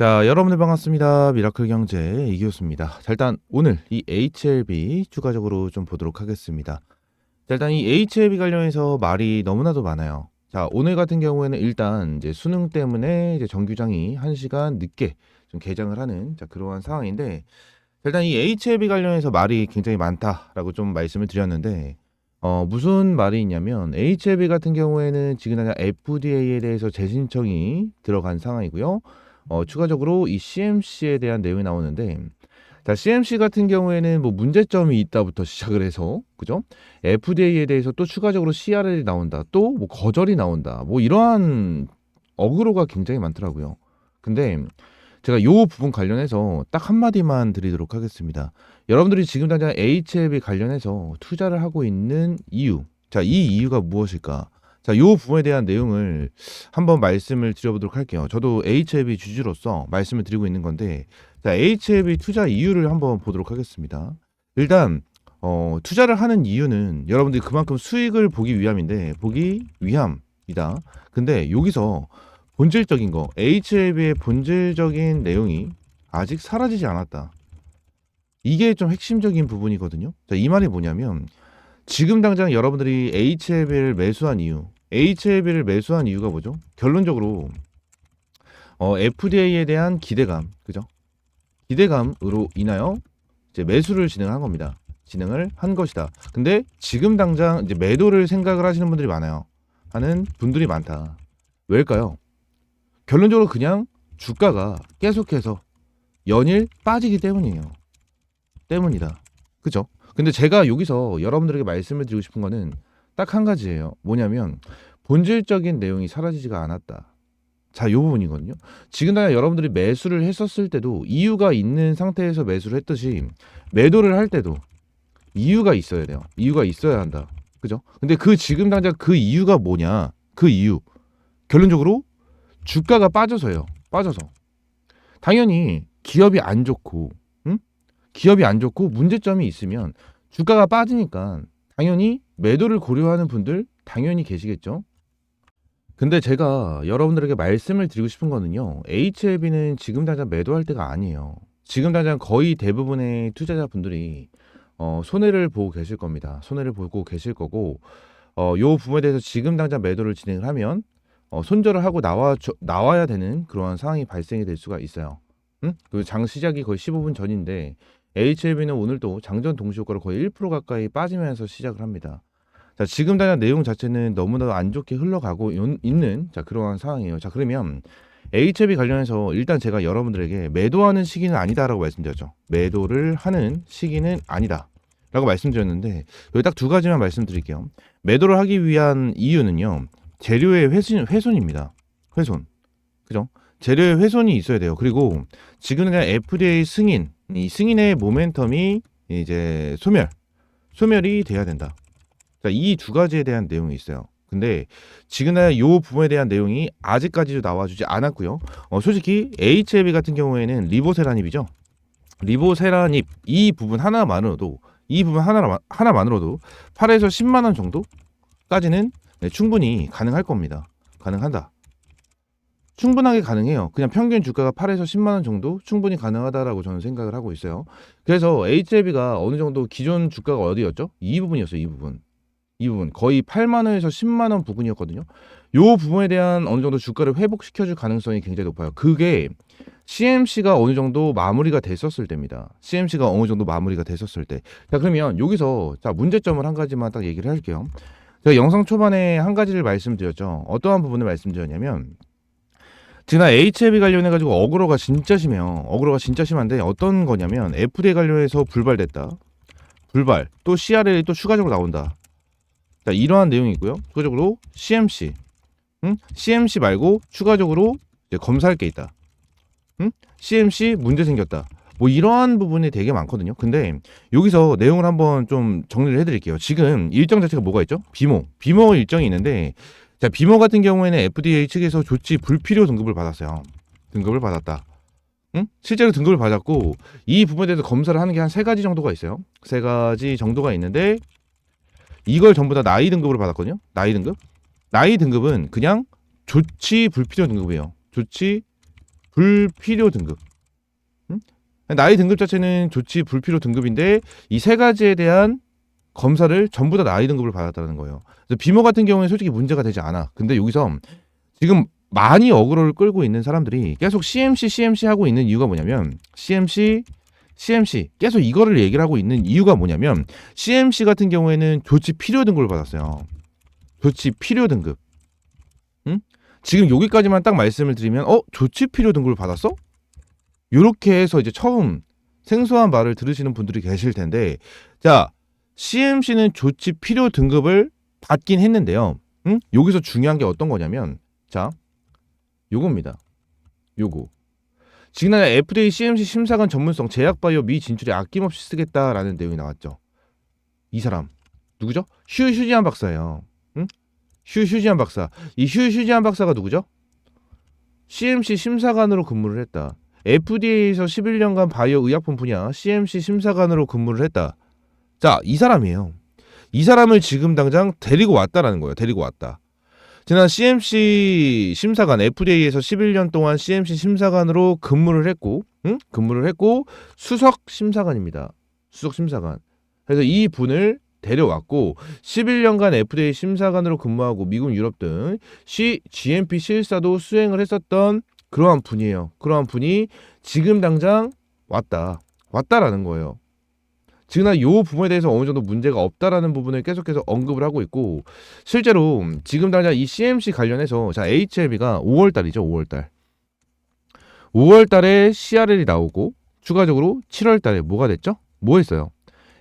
자, 여러분들 반갑습니다. 미라클 경제 이기호입니다. 자, 일단 오늘 이 HLB 추가적으로 좀 보도록 하겠습니다. 자, 일단 이 HLB 관련해서 말이 너무나도 많아요. 자, 오늘 같은 경우에는 일단 이제 수능 때문에 이제 정규장이 1시간 늦게 좀 개장을 하는 그러한 상황인데, 자, 일단 이 HLB 관련해서 말이 굉장히 많다라고 좀 말씀을 드렸는데, 무슨 말이 있냐면 HLB 같은 경우에는 지금 당장 FDA에 대해서 재신청이 들어간 상황이고요. 추가적으로 이 CMC에 대한 내용이 나오는데, 자, CMC 같은 경우에는 뭐 문제점이 있다부터 시작을 해서, 그죠? FDA에 대해서 또 추가적으로 CRL이 나온다, 또 뭐 거절이 나온다, 뭐 이러한 어그로가 굉장히 많더라고요. 근데 제가 요 부분 관련해서 딱 한마디만 드리도록 하겠습니다. 여러분들이 지금 당장 HLB 관련해서 투자를 하고 있는 이유, 자, 이 이유가 무엇일까? 자, 요 부분에 대한 내용을 한번 말씀을 드려보도록 할게요. 저도 HLB 주주로서 말씀을 드리고 있는 건데, 자, HLB 투자 이유를 한번 보도록 하겠습니다. 일단 투자를 하는 이유는 여러분들이 그만큼 수익을 보기 위함인데, 보기 위함이다. 근데 여기서 본질적인 거, HLB의 본질적인 내용이 아직 사라지지 않았다. 이게 좀 핵심적인 부분이거든요. 자, 이 말이 뭐냐면 지금 당장 여러분들이 HLB를 매수한 이유가 뭐죠? 결론적으로 FDA에 대한 기대감, 그죠? 기대감으로 인하여 이제 매수를 진행한 겁니다. 진행을 한 것이다. 근데 지금 당장 이제 매도를 생각을 하시는 분들이 많아요. 하는 분들이 많다. 왜일까요? 결론적으로 그냥 주가가 계속해서 연일 빠지기 때문이다. 그죠? 근데 제가 여기서 여러분들에게 말씀을 드리고 싶은 거는 딱 한 가지예요. 뭐냐면 본질적인 내용이 사라지지가 않았다. 자, 요 부분이거든요. 지금 다 여러분들이 매수를 했었을 때도 이유가 있는 상태에서 매수를 했듯이 매도를 할 때도 이유가 있어야 돼요. 이유가 있어야 한다. 그죠? 근데 지금 당장 그 이유가 뭐냐? 그 이유. 결론적으로 주가가 빠져서요. 빠져서. 당연히 기업이 안 좋고, 응? 기업이 안 좋고 문제점이 있으면 주가가 빠지니까 당연히 매도를 고려하는 분들 당연히 계시겠죠. 근데 제가 여러분들에게 말씀을 드리고 싶은 거는요. HLB는 지금 당장 매도할 때가 아니에요. 지금 당장 거의 대부분의 투자자분들이 손해를 보고 계실 겁니다. 손해를 보고 계실 거고, 요 부분에 대해서 지금 당장 매도를 진행을 하면 손절을 하고 나와야 되는 그러한 상황이 발생이 될 수가 있어요. 응? 그 장 시작이 거의 15분 전인데 HLB는 오늘도 장전 동시 효과로 거의 1% 가까이 빠지면서 시작을 합니다. 자, 지금 당장 내용 자체는 너무나도 안 좋게 흘러가고 있는 그러한 상황이에요. 자, 그러면 HLB 관련해서 일단 제가 여러분들에게 매도하는 시기는 아니다라고 말씀드렸죠. 매도를 하는 시기는 아니다 라고 말씀드렸는데, 여기 딱 두 가지만 말씀드릴게요. 매도를 하기 위한 이유는요, 재료의 훼손입니다. 훼손. 그죠? 재료의 훼손이 있어야 돼요. 그리고 지금은 그냥 FDA 승인, 이 승인의 모멘텀이 이제 소멸이 돼야 된다. 자, 이 두 가지에 대한 내용이 있어요. 근데 지금은 이 부분에 대한 내용이 아직까지도 나와주지 않았고요. 솔직히 HLB 같은 경우에는 리보세라닙이죠. 리보세라닙 이 부분 하나만으로도 8에서 10만 원 정도까지는 충분히 가능할 겁니다. 가능한다. 충분하게 가능해요. 그냥 평균 주가가 8에서 10만 원 정도 충분히 가능하다라고 저는 생각을 하고 있어요. 그래서 HLB가 어느 정도 기존 주가가 어디였죠? 이 부분이었어요. 이 부분 거의 8만 원에서 10만 원 부근이었거든요. 요 부분에 대한 어느 정도 주가를 회복시켜줄 가능성이 굉장히 높아요. 그게 CMC가 어느 정도 마무리가 됐었을 때입니다. CMC가 어느 정도 마무리가 됐었을 때. 자, 그러면 여기서 문제점을 한 가지만 딱 얘기를 할게요. 제가 영상 초반에 한 가지를 말씀드렸죠. 어떠한 부분을 말씀드렸냐면, 지금 HLB 관련해가지고 어그로가 진짜 심해요. 어그로가 진짜 심한데 어떤 거냐면 FDA 관련해서 불발됐다. 불발. 또 CRL이 또 추가적으로 나온다. 자, 이러한 내용이 있고요. 추가적으로 CMC. CMC 말고 추가적으로 이제 검사할 게 있다. CMC 문제 생겼다. 뭐 이러한 부분이 되게 많거든요. 근데 여기서 내용을 한번 좀 정리를 해드릴게요. 지금 일정 자체가 뭐가 있죠? 비모 일정이 있는데, 자, 비모 같은 경우에는 FDA 측에서 조치 불필요 등급을 받았어요. 등급을 받았다. 실제로 등급을 받았고, 이 부분에 대해서 검사를 하는 게 한 3가지 정도가 있어요. 3가지 정도가 있는데, 이걸 전부 다 나이 등급으로 받았거든요. 나이 등급은 그냥 조치 불필요 등급이에요. 조치 불필요 등급. 나의 등급 자체는 조치 불필요 등급인데 이 세 가지에 대한 검사를 전부 다 나의 등급을 받았다는 거예요. 그래서 비모 같은 경우에 솔직히 문제가 되지 않아. 근데 여기서 지금 많이 어그로를 끌고 있는 사람들이 계속 CMC 하고 있는 이유가 뭐냐면 CMC 계속 이거를 얘기를 하고 있는 이유가 뭐냐면 CMC 같은 경우에는 조치 필요 등급을 받았어요. 조치 필요 등급. 지금 여기까지만 딱 말씀을 드리면 조치 필요 등급을 받았어? 요렇게 해서 이제 처음 생소한 말을 들으시는 분들이 계실 텐데, 자, CMC는 조치 필요 등급을 받긴 했는데요. 여기서 중요한 게 어떤 거냐면, 자, 요겁니다. 요거. 지금 FDA CMC 심사관 전문성 제약 바이오 미 진출에 아낌없이 쓰겠다라는 내용이 나왔죠. 이 사람 누구죠? 휴지한 박사예요. 휴지한 박사. 이 휴지한 박사가 누구죠? CMC 심사관으로 근무를 했다. FDA에서 11년간 바이오 의약품 분야 CMC 심사관으로 근무를 했다. 자, 이 사람이에요. 이 사람을 지금 당장 데리고 왔다라는 거예요. 데리고 왔다. 지난 CMC 심사관, FDA에서 11년 동안 CMC 심사관으로 근무를 했고 수석 심사관입니다. 수석 심사관. 그래서 이 분을 데려왔고 11년간 FDA 심사관으로 근무하고 미국, 유럽 등 GMP 실사도 수행을 했었던 그러한 분이에요. 그러한 분이 지금 당장 왔다라는 거예요. 지금 이 부분에 대해서 어느 정도 문제가 없다라는 부분을 계속해서 언급을 하고 있고, 실제로 지금 당장 이 CMC 관련해서 자, HLB가 5월달이죠. 5월달에 CRL이 나오고 추가적으로 7월달에 뭐가 됐죠? 뭐 했어요?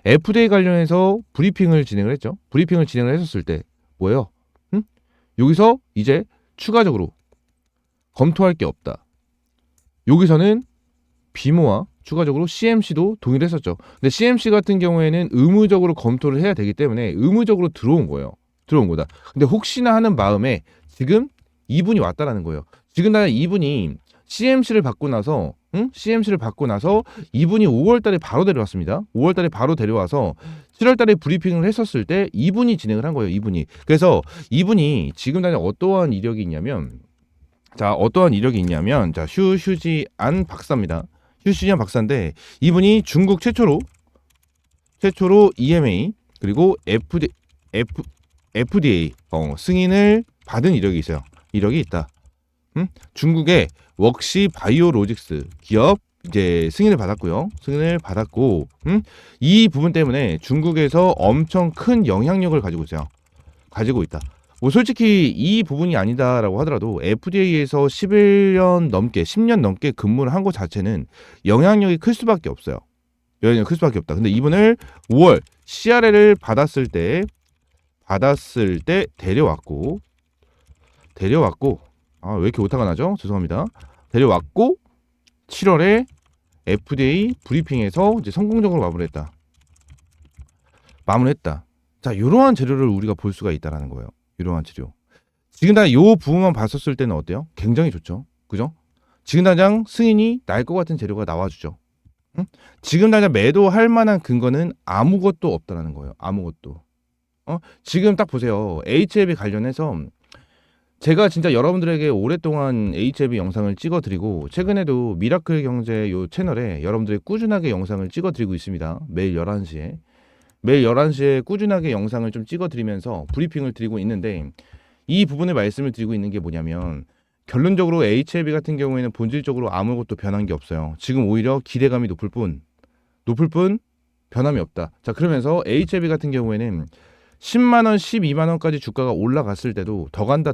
FDA 관련해서 브리핑을 진행을 했죠. 브리핑을 진행을 했었을 때 뭐예요? 여기서 이제 추가적으로 검토할 게 없다. 여기서는 비모와 추가적으로 CMC도 동의를 했었죠. 근데 CMC 같은 경우에는 의무적으로 검토를 해야 되기 때문에 의무적으로 들어온 거예요. 들어온 거다. 근데 혹시나 하는 마음에 지금 이분이 왔다라는 거예요. 지금 나 이분이 CMC를 받고 나서 이분이 5월달에 바로 데려왔습니다. 5월달에 바로 데려와서 7월달에 브리핑을 했었을 때 이분이 진행을 한 거예요. 이분이. 그래서 이분이 지금 당장 어떠한 이력이 있냐면 자, 휴지안 박사입니다. 휴지안 박사인데 이분이 중국 최초로 EMA 그리고 FDA 승인을 받은 이력이 있어요. 이력이 있다. 중국의 웍시 바이오로직스 기업 이제 승인을 받았고 이 부분 때문에 중국에서 엄청 큰 영향력을 가지고 있다. 뭐 솔직히 이 부분이 아니다라고 하더라도 FDA에서 10년 넘게 근무를 한 것 자체는 영향력이 클 수밖에 없어요. 영향력이 클 수밖에 없다. 근데 이분을 5월 CRL을 받았을 때 데려왔고 아, 왜 이렇게 오타가 나죠? 죄송합니다. 데려왔고 7월에 FDA 브리핑에서 이제 성공적으로 마무리했다. 자, 이러한 재료를 우리가 볼 수가 있다라는 거예요. 이러한 재료. 지금 다 요 부분만 봤었을 때는 어때요? 굉장히 좋죠. 그죠? 지금 당장 승인이 날 것 같은 재료가 나와주죠. 지금 당장 매도할 만한 근거는 아무것도 없다라는 거예요. 아무것도. 지금 딱 보세요. HLB 관련해서 제가 진짜 여러분들에게 오랫동안 HLB 영상을 찍어드리고 최근에도 미라클 경제 요 채널에 여러분들이 꾸준하게 영상을 찍어드리고 있습니다. 매일 11시에 꾸준하게 영상을 좀 찍어드리면서 브리핑을 드리고 있는데 이 부분을 말씀을 드리고 있는 게 뭐냐면 결론적으로 HLB 같은 경우에는 본질적으로 아무것도 변한 게 없어요. 지금 오히려 기대감이 높을 뿐 변함이 없다. 자, 그러면서 HLB 같은 경우에는 10만원, 12만원까지 주가가 올라갔을 때도 더 간다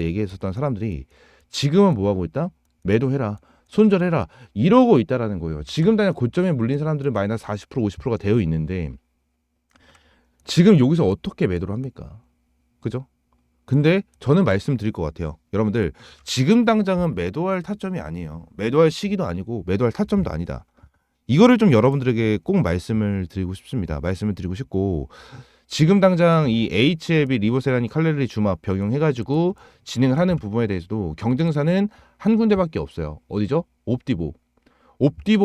얘기했었던 사람들이 지금은 뭐하고 있다? 매도해라, 손절해라 이러고 있다라는 거예요. 지금 당장 고점에 물린 사람들은 마이너스 40%, 50%가 되어 있는데 지금 여기서 어떻게 매도를 합니까? 그죠? 근데 저는 말씀드릴 것 같아요. 여러분들 지금 당장은 매도할 타점이 아니에요. 매도할 시기도 아니고 매도할 타점도 아니다. 이거를 좀 여러분들에게 꼭 말씀을 드리고 싶습니다. 말씀을 드리고 싶고 지금 당장 이 HLB 리보세라닌 칼레르리 주막 병용해가지고 진행을 하는 부분에 대해서도 경쟁사는 한 군데밖에 없어요. 어디죠? 옵디보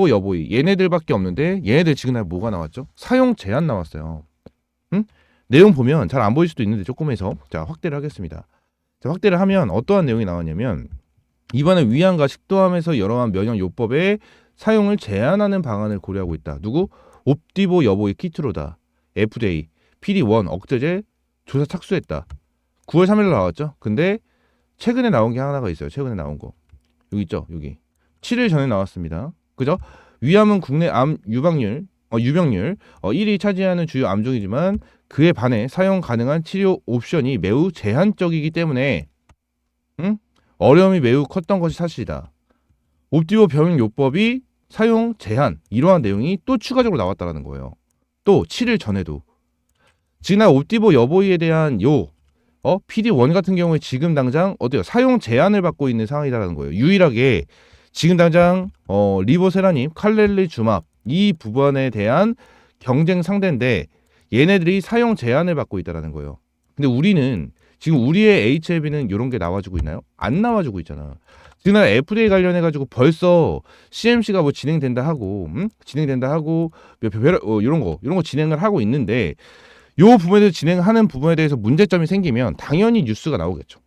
여보이 얘네들밖에 없는데 얘네들 지금 날 뭐가 나왔죠? 사용 제한 나왔어요. 내용 보면 잘 안 보일 수도 있는데 조금 해서 자 확대를 하겠습니다. 자, 확대를 하면 어떠한 내용이 나왔냐면 이번에 위암과 식도암에서 여러한 면역 요법의 사용을 제한하는 방안을 고려하고 있다. 누구? 옵디보 여보의 키트로다. FDA, PD1 억제제 조사 착수했다. 9월 3일 나왔죠. 근데 최근에 나온 게 하나가 있어요. 최근에 나온 거. 여기 있죠. 여기. 7일 전에 나왔습니다. 그죠? 위암은 국내 암 유병률 1위 차지하는 주요 암종이지만 그에 반해 사용 가능한 치료 옵션이 매우 제한적이기 때문에 어려움이 매우 컸던 것이 사실이다. 옵디보 병용요법이 사용 제한 이러한 내용이 또 추가적으로 나왔다는 거예요. 또 7일 전에도 지난 옵디보 여보이에 대한 PD1 같은 경우에 지금 당장 어때요? 사용 제한을 받고 있는 상황이라는 거예요. 유일하게 지금 당장 리보세라님, 칼렐리주맙 이 부분에 대한 경쟁 상대인데 얘네들이 사용 제한을 받고 있다는 거예요. 근데 우리는 지금 우리의 HLB는 이런 게 나와주고 있나요? 안 나와주고 있잖아. 지난 FDA 관련해가지고 벌써 CMC가 뭐 진행된다 하고 이런 거 진행을 하고 있는데 요 부분에서 진행하는 부분에 대해서 문제점이 생기면 당연히 뉴스가 나오겠죠.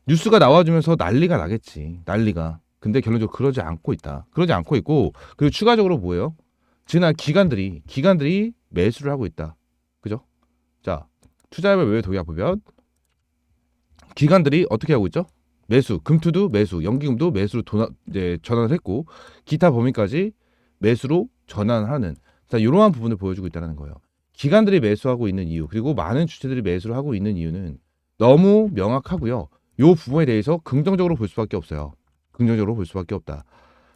뉴스가 나와주면서 난리가 나겠지. 난리가. 근데 결론적으로 그러지 않고 있다. 그러지 않고 있고 그리고 추가적으로 뭐예요? 지난 기관들이 매수를 하고 있다. 그죠? 자, 투자협회 외외 도약 보면 기관들이 어떻게 하고 있죠? 매수, 금투도 매수, 연기금도 매수로 이제 전환을 했고 기타 범위까지 매수로 전환하는 자 이러한 부분을 보여주고 있다는 거예요. 기관들이 매수하고 있는 이유 그리고 많은 주체들이 매수를 하고 있는 이유는 너무 명확하고요. 이 부분에 대해서 긍정적으로 볼 수밖에 없어요. 긍정적으로 볼 수밖에 없다.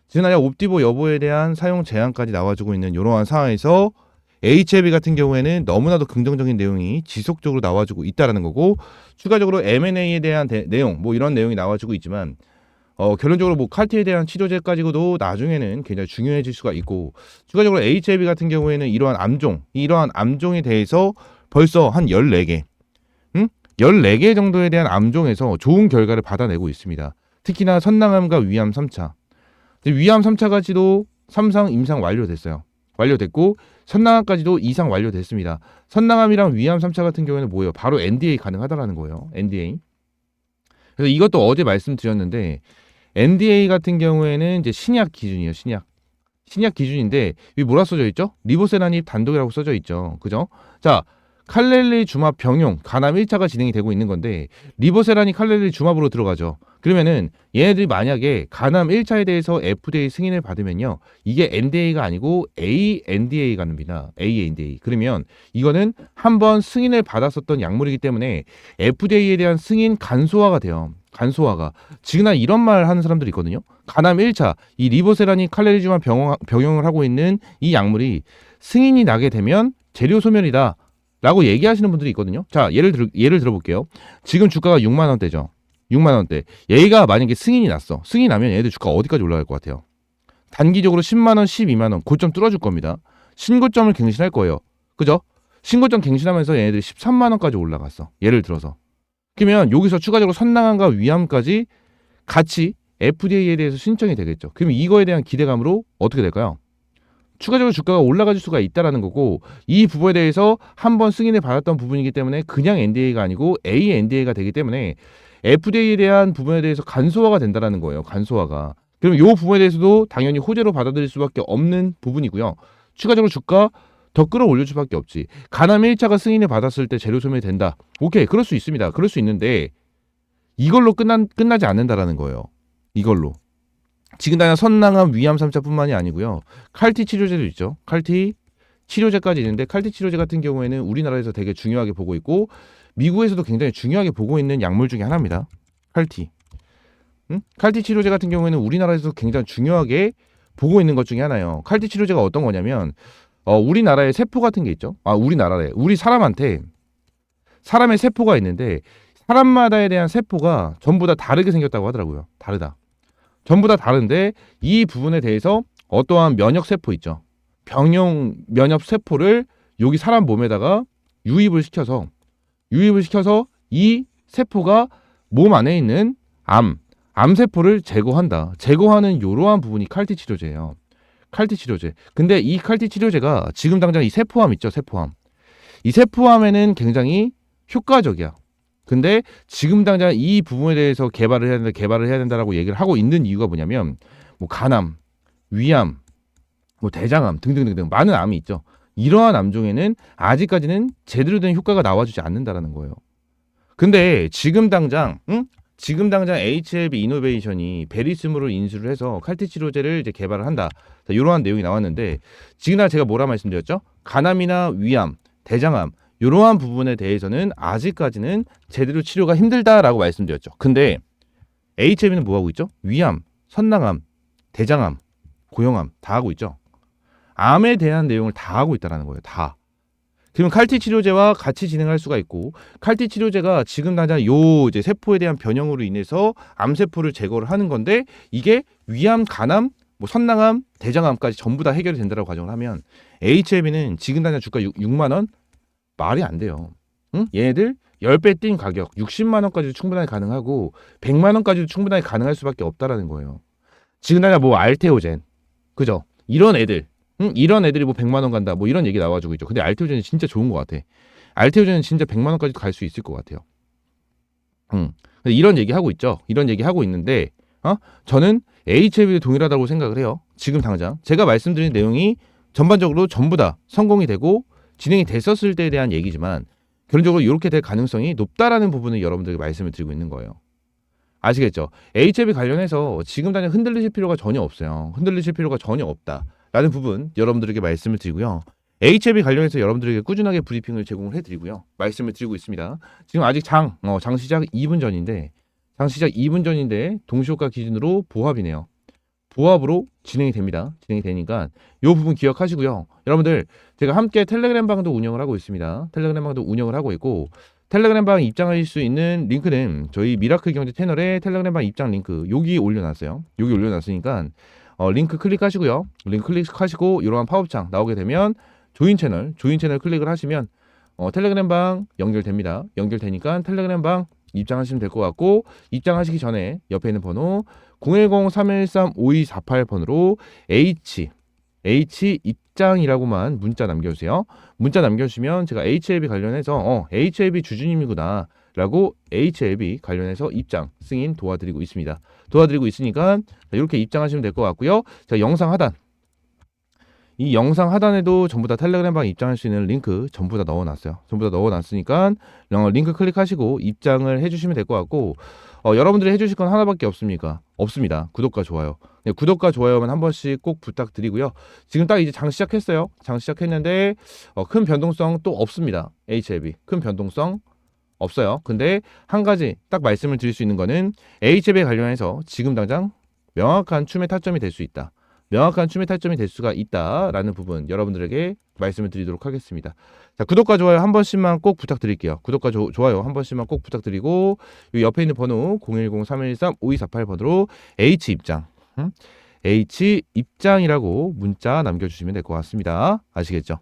지난해 옵디보 여보에 대한 사용 제한까지 나와주고 있는 이러한 상황에서 HLB 같은 경우에는 너무나도 긍정적인 내용이 지속적으로 나와주고 있다는 거고 추가적으로 M&A에 대한 내용 뭐 이런 내용이 나와주고 있지만 결론적으로 뭐 칼티에 대한 치료제까지도 나중에는 굉장히 중요해질 수가 있고 추가적으로 HLB 같은 경우에는 이러한 암종에 대해서 벌써 한 14개 14개 정도에 대한 암종에서 좋은 결과를 받아내고 있습니다. 특히나 선낭암과 위암 3차 위암 3차까지도 3상 임상 완료됐고 선낭암까지도 2상 완료됐습니다. 선낭암이랑 위암 3차 같은 경우에는 뭐예요? 바로 NDA 가능하다라는 거예요. NDA. 그래서 이것도 어제 말씀드렸는데 NDA 같은 경우에는 이제 신약 기준이에요. 신약 기준인데 여기 뭐라 써져 있죠? 리보세라닙 단독이라고 써져 있죠. 그죠? 자, 칼렐리주맙 병용 간암 1차가 진행이 되고 있는 건데 리보세라닙 칼렐리주맙으로 들어가죠. 그러면은 얘네들이 만약에 간암 1차에 대해서 FDA 승인을 받으면요. 이게 NDA가 아니고 ANDA가 됩니다. ANDA. 그러면 이거는 한번 승인을 받았었던 약물이기 때문에 FDA에 대한 승인 간소화가 돼요. 간소화가. 지금 이런 말 하는 사람들이 있거든요. 간암 1차 이 리보세라닙 칼렐리주맙 병용을 하고 있는 이 약물이 승인이 나게 되면 재료 소멸이다. 라고 얘기하시는 분들이 있거든요. 자, 예를 들어볼게요. 지금 주가가 6만 원대죠. 6만 원대. 얘가 만약에 승인이 났어. 승인이 나면 얘들 주가 어디까지 올라갈 것 같아요? 단기적으로 10만 원, 12만 원 고점 뚫어줄 겁니다. 신고점을 갱신할 거예요. 그죠? 신고점 갱신하면서 얘네들이 13만 원까지 올라갔어. 예를 들어서. 그러면 여기서 추가적으로 선낭암과 위암까지 같이 FDA에 대해서 신청이 되겠죠. 그럼 이거에 대한 기대감으로 어떻게 될까요? 추가적으로 주가가 올라갈 수가 있다라는 거고 이 부분에 대해서 한번 승인을 받았던 부분이기 때문에 그냥 NDA가 아니고 ANDA가 되기 때문에 FDA에 대한 부분에 대해서 간소화가 된다라는 거예요. 간소화가. 그럼 이 부분에 대해서도 당연히 호재로 받아들일 수밖에 없는 부분이고요. 추가적으로 주가 더 끌어올릴 수밖에 없지. 간암 1차가 승인을 받았을 때 재료 소멸이 된다. 오케이. 그럴 수 있습니다. 그럴 수 있는데 이걸로 끝나지 않는다라는 거예요. 이걸로. 지금 당장 선낭암 위암 3차뿐만이 아니고요. 칼티 치료제도 있죠. 칼티 치료제까지 있는데 칼티 치료제 같은 경우에는 우리나라에서 되게 중요하게 보고 있고 미국에서도 굉장히 중요하게 보고 있는 약물 중에 하나입니다. 칼티. 칼티 치료제 같은 경우에는 우리나라에서 굉장히 중요하게 보고 있는 것 중에 하나예요. 칼티 치료제가 어떤 거냐면 우리나라에 세포 같은 게 있죠. 우리 사람한테 사람의 세포가 있는데 사람마다에 대한 세포가 전부 다 다르게 생겼다고 하더라고요. 전부 다 다른데 이 부분에 대해서 어떠한 면역 세포 있죠. 병용 면역 세포를 여기 사람 몸에다가 유입을 시켜서 이 세포가 몸 안에 있는 암세포를 제거한다. 제거하는 이러한 부분이 칼티 치료제예요. 칼티 치료제. 근데 이 칼티 치료제가 지금 당장 이 세포암 있죠. 세포암. 이 세포암에는 굉장히 효과적이야. 근데 지금 당장 이 부분에 대해서 개발을 해야 된다라고 얘기를 하고 있는 이유가 뭐냐면 뭐 간암, 위암, 뭐 대장암 등등등등 많은 암이 있죠. 이러한 암 중에는 아직까지는 제대로 된 효과가 나와주지 않는다라는 거예요. 근데 지금 당장 HLB 이노베이션이 베리스모를 인수를 해서 칼티 치료제를 이제 개발을 한다. 자, 이러한 내용이 나왔는데 지금 제가 뭐라 말씀드렸죠? 간암이나 위암, 대장암 이러한 부분에 대해서는 아직까지는 제대로 치료가 힘들다라고 말씀드렸죠. 근데 HLB는 뭐 하고 있죠? 위암, 선낭암, 대장암, 고형암 다 하고 있죠. 암에 대한 내용을 다 하고 있다라는 거예요. 다. 그럼 칼티 치료제와 같이 진행할 수가 있고 칼티 치료제가 지금 당장 요 이제 세포에 대한 변형으로 인해서 암세포를 제거를 하는 건데 이게 위암, 간암, 뭐 선낭암, 대장암까지 전부 다 해결이 된다라고 가정을 하면 HLB는 지금 당장 주가 6만 원 말이 안 돼요. 응? 얘네들 10배 뛴 가격 60만 원까지도 충분하게 가능하고 100만 원까지도 충분하게 가능할 수밖에 없다라는 거예요. 지금 당장 뭐 알테오젠 그죠? 이런 애들 이런 애들이 뭐 100만 원 간다 뭐 이런 얘기 나와주고 있죠. 근데 알테오젠이 진짜 좋은 것 같아. 알테오젠은 진짜 100만 원까지도 갈 수 있을 것 같아요. 근데 이런 얘기 하고 있죠. 이런 얘기 하고 있는데 저는 HLB도 동일하다고 생각을 해요. 지금 당장 제가 말씀드린 내용이 전반적으로 전부 다 성공이 되고 진행이 됐었을 때에 대한 얘기지만 결론적으로 이렇게 될 가능성이 높다라는 부분을 여러분들에게 말씀을 드리고 있는 거예요. 아시겠죠? HLB 관련해서 지금 당장 흔들리실 필요가 전혀 없어요. 흔들리실 필요가 전혀 없다라는 부분 여러분들에게 말씀을 드리고요. HLB 관련해서 여러분들에게 꾸준하게 브리핑을 제공을 해드리고요. 말씀을 드리고 있습니다. 지금 아직 장 시작 2분 전인데 동시효과 기준으로 보합이네요. 보합으로 진행이 됩니다. 진행이 되니까 이 부분 기억하시고요. 여러분들 제가 함께 텔레그램 방도 운영을 하고 있습니다. 텔레그램 방도 운영을 하고 있고 텔레그램 방 입장하실 수 있는 링크는 저희 미라클 경제 채널에 텔레그램 방 입장 링크 여기 올려놨어요. 여기 올려놨으니까 링크 클릭하시고요. 링크 클릭하시고 이러한 팝업창 나오게 되면 조인 채널 클릭을 하시면 텔레그램 방 연결됩니다. 연결되니까 텔레그램 방 입장하시면 될 것 같고 입장하시기 전에 옆에 있는 번호 010-313-5248번으로 H 입장이라고만 문자 남겨주세요. 문자 남겨주시면 제가 HLB 관련해서 HLB 주주님이구나 라고 HLB 관련해서 입장 승인 도와드리고 있습니다. 도와드리고 있으니까 이렇게 입장하시면 될 것 같고요. 자, 영상 하단 이 영상 하단에도 전부 다 텔레그램 방 입장할 수 있는 링크 전부 다 넣어놨어요. 전부 다 넣어놨으니까 링크 클릭하시고 입장을 해주시면 될 것 같고 여러분들이 해주실 건 하나밖에 없습니까? 없습니다. 구독과 좋아요. 네, 구독과 좋아요만 한 번씩 꼭 부탁드리고요. 지금 딱 이제 장 시작했어요. 장 시작했는데 큰 변동성 또 없습니다. HLB 큰 변동성 없어요. 근데 한 가지 딱 말씀을 드릴 수 있는 거는 HLB 관련해서 지금 당장 명확한 추매 타점이 될 수 있다. 명확한 추매 타점이 될 수가 있다라는 부분 여러분들에게 말씀을 드리도록 하겠습니다. 자, 구독과 좋아요 한 번씩만 꼭 부탁드릴게요. 구독과 좋아요 한 번씩만 꼭 부탁드리고 이 옆에 있는 번호 010-313-5248번으로 H입장이라고 문자 남겨주시면 될 것 같습니다. 아시겠죠?